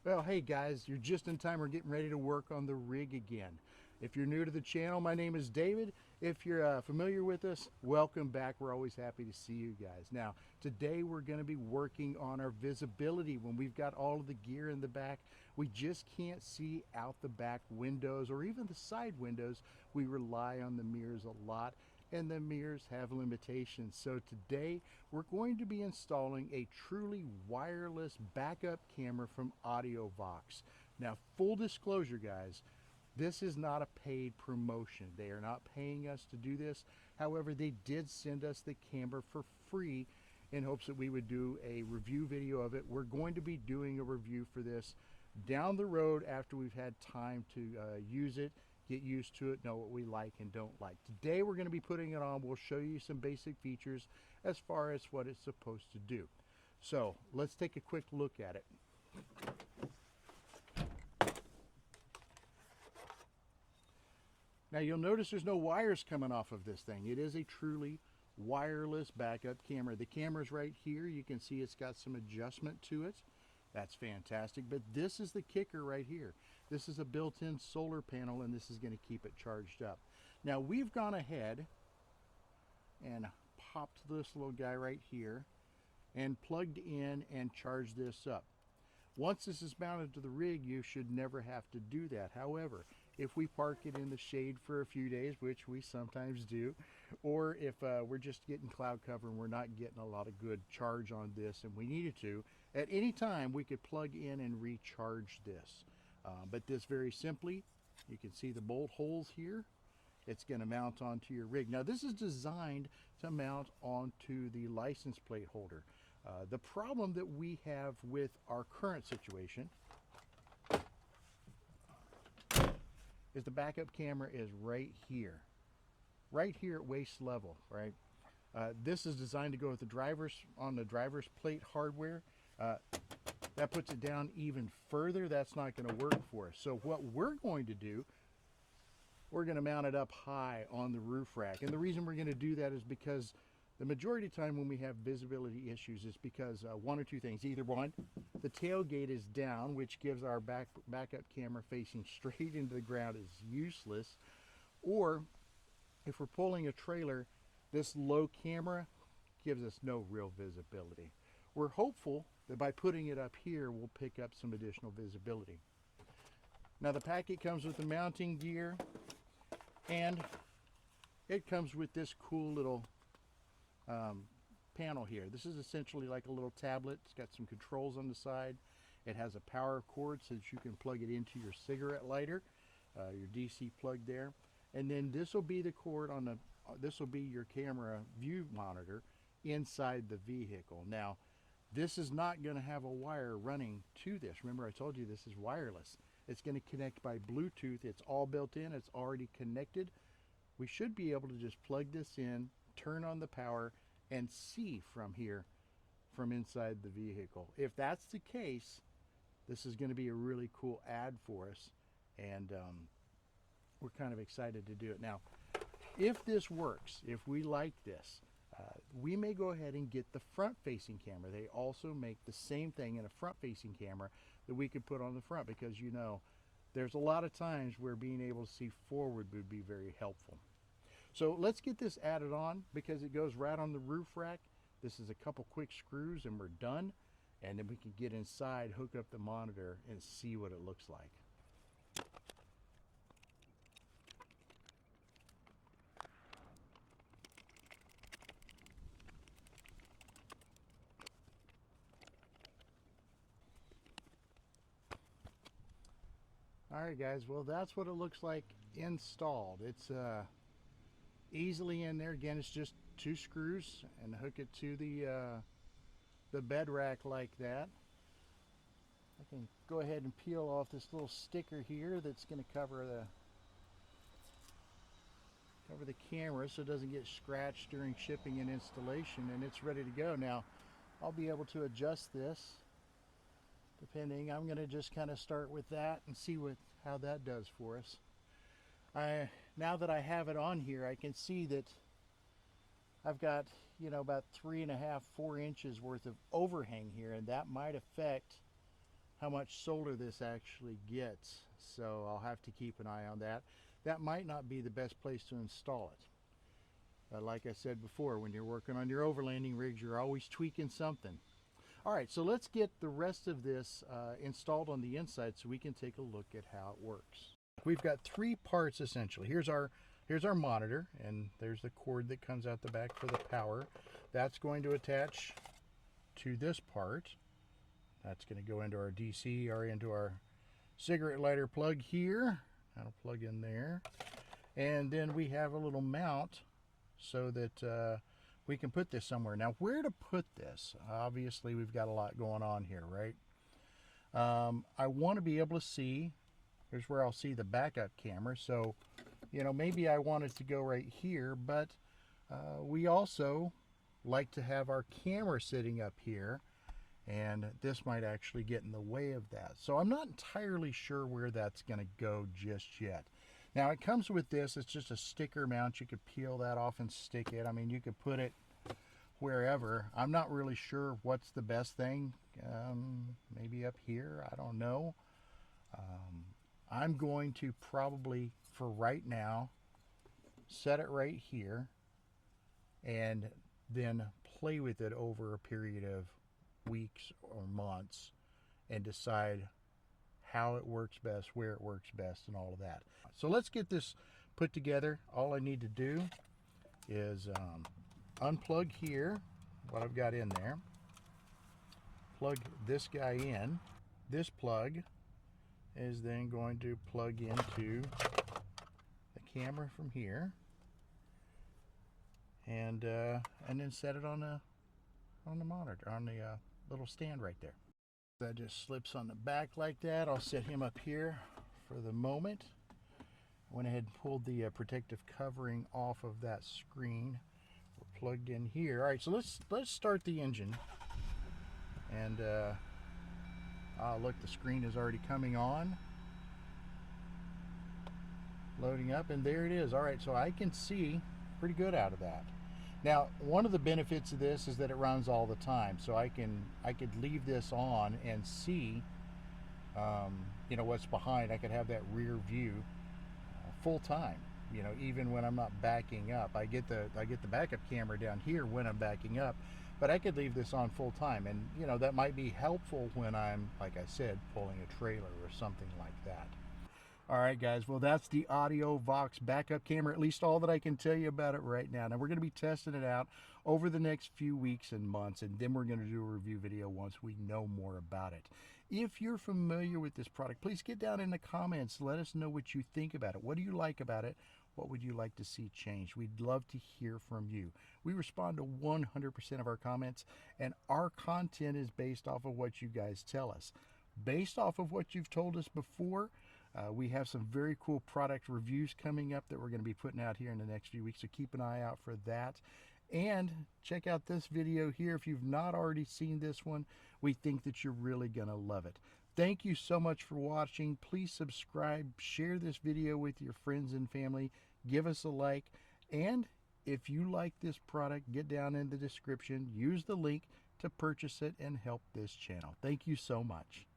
Well, hey guys, you're just in time. We're getting ready to work on the rig again. If you're new to the channel, my name is David. If you're familiar with us, welcome back. We're always happy to see you guys. Now, today we're going to be working on our visibility. When we've got all of the gear in the back, we just can't see out the back windows or even the side windows. We rely on the mirrors a lot, and the mirrors have limitations. So today we're going to be installing a truly wireless backup camera from Auto-Vox. Now, full disclosure guys, this is not a paid promotion. They are not paying us to do this. However, they did send us the camera for free in hopes that we would do a review video of it. We're going to be doing a review for this down the road after we've had time to use it, get used to it, know what we like and don't like. Today we're going to be putting it on. We'll show you some basic features as far as what it's supposed to do. So let's take a quick look at it. Now you'll notice there's no wires coming off of this thing. It is a truly wireless backup camera. The camera's right here. You can see it's got some adjustment to it. That's fantastic. But this is the kicker right here. This is a built-in solar panel, and this is going to keep it charged up. Now we've gone ahead and popped this little guy right here and plugged in and charged this up. Once this is mounted to the rig, you should never have to do that. However, if we park it in the shade for a few days, which we sometimes do, or if we're just getting cloud cover and we're not getting a lot of good charge on this and we needed to, at any time we could plug in and recharge this. But this very simply, you can see the bolt holes here. It's going to mount onto your rig. Now this is designed to mount onto the license plate holder. The problem that we have with our current situation is the backup camera is right here at waist level, right? This is designed to go with the driver's plate hardware. That puts it down even further. That's not going to work for us. So what we're going to do, we're going to mount it up high on the roof rack. And the reason we're going to do that is because the majority of the time when we have visibility issues is because one or two things. Either one, the tailgate is down, which gives our backup camera facing straight into the ground is useless. Or if we're pulling a trailer, this low camera gives us no real visibility. We're hopeful that by putting it up here, we'll pick up some additional visibility. Now the packet comes with the mounting gear, and it comes with this cool little panel here. This is essentially like a little tablet. It's got some controls on the side. It has a power cord so that you can plug it into your cigarette lighter, your DC plug there. And then this will be the cord on the, this will be your camera view monitor inside the vehicle. Now, this is not going to have a wire running to this. Remember, I told you this is wireless. It's going to connect by Bluetooth. It's all built in. It's already connected. We should be able to just plug this in, turn on the power, and see from here, from inside the vehicle. If that's the case, this is going to be a really cool ad for us, and we're kind of excited to do it. Now, if this works, if we like this, we may go ahead and get the front-facing camera. They also make the same thing in a front-facing camera that we could put on the front, because you know there's a lot of times where being able to see forward would be very helpful. So let's get this added on, because it goes right on the roof rack. This is a couple quick screws and we're done, and then we can get inside, hook up the monitor, and see what it looks like. Alright guys, well that's what it looks like installed. It's easily in there. Again, it's just two screws and hook it to the bed rack like that. I can go ahead and peel off this little sticker here that's going to cover the camera so it doesn't get scratched during shipping and installation, and it's ready to go. Now I'll be able to adjust this depending. I'm going to just kind of start with that and see how that does for us. Now that I have it on here, I can see that I've got, you know, about 3.5, 4 inches worth of overhang here, and that might affect how much solar this actually gets. So I'll have to keep an eye on that. That might not be the best place to install it. Like I said before, when you're working on your overlanding rigs, you're always tweaking something. All right, so let's get the rest of this installed on the inside so we can take a look at how it works. We've got 3 parts essentially. Here's our monitor, and there's the cord that comes out the back for the power. That's going to attach to this part. That's going to go into our DC or into our cigarette lighter plug here. That'll plug in there. And then we have a little mount so that we can put this somewhere. Now, where to put this? Obviously, we've got a lot going on here, right? I want to be able to see, here's where I'll see the backup camera. So, you know, maybe I want it to go right here, but we also like to have our camera sitting up here, and this might actually get in the way of that. So I'm not entirely sure where that's going to go just yet. Now it comes with this, it's just a sticker mount. You could peel that off and stick it. I mean, you could put it wherever. I'm not really sure what's the best thing. Maybe up here, I don't know. I'm going to probably, for right now, set it right here and then play with it over a period of weeks or months and decide how it works best, where it works best, and all of that. So let's get this put together. All I need to do is unplug here what I've got in there, plug this guy in. This plug is then going to plug into the camera from here, and then set it on the monitor, on the little stand right there. That just slips on the back like that. I'll set him up here for the moment. Went ahead and pulled the protective covering off of that screen. We're plugged in here. All right, so let's start the engine. And look, the screen is already coming on, loading up, and there it is. All right, so I can see pretty good out of that. Now, one of the benefits of this is that it runs all the time, so I could leave this on and see, you know, what's behind. I could have that rear view full time. You know, even when I'm not backing up, I get the backup camera down here when I'm backing up, but I could leave this on full time, and you know that might be helpful when I'm, like I said, pulling a trailer or something like that. All right, guys, well, that's the Auto-Vox backup camera, at least all that I can tell you about it right now. Now, we're going to be testing it out over the next few weeks and months, and then we're going to do a review video once we know more about it. If you're familiar with this product, please get down in the comments. Let us know what you think about it. What do you like about it? What would you like to see change? We'd love to hear from you. We respond to 100% of our comments, and our content is based off of what you guys tell us. Based off of what you've told us before, we have some very cool product reviews coming up that we're going to be putting out here in the next few weeks, so keep an eye out for that. And check out this video here. If you've not already seen this one, we think that you're really going to love it. Thank you so much for watching. Please subscribe, share this video with your friends and family, give us a like, and if you like this product, get down in the description, use the link to purchase it and help this channel. Thank you so much.